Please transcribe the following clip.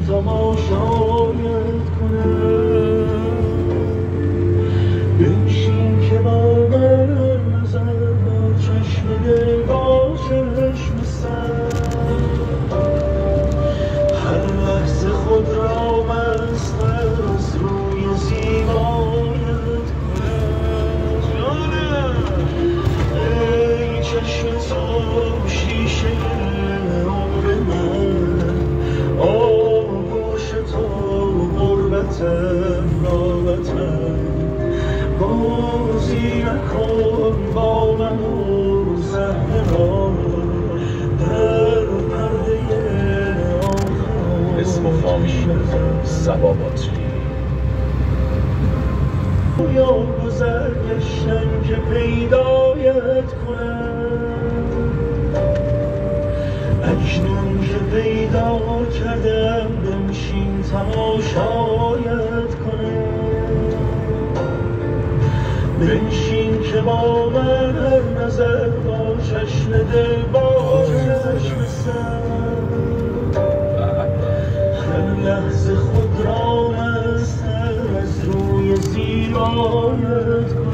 تماشایت کنم بنشین که با من نظر با چشم دل با چشم سر هر لحظه خود را مستر از روی زیبایت کنم ای چشم تو شیشه عمر من آغوش تو غربتم رابطم بازی نکن با من و صحنه را در پرده آخر اسم و فامیل صبا باتری یا گذشتم که پیدایت کنم اکنون که پیدا کردم بنشین تماشایت کنم بنشین که با من هر نظر با چشم دل با چشم سر هر لحظه خود را مستر از روی زیبایت کنم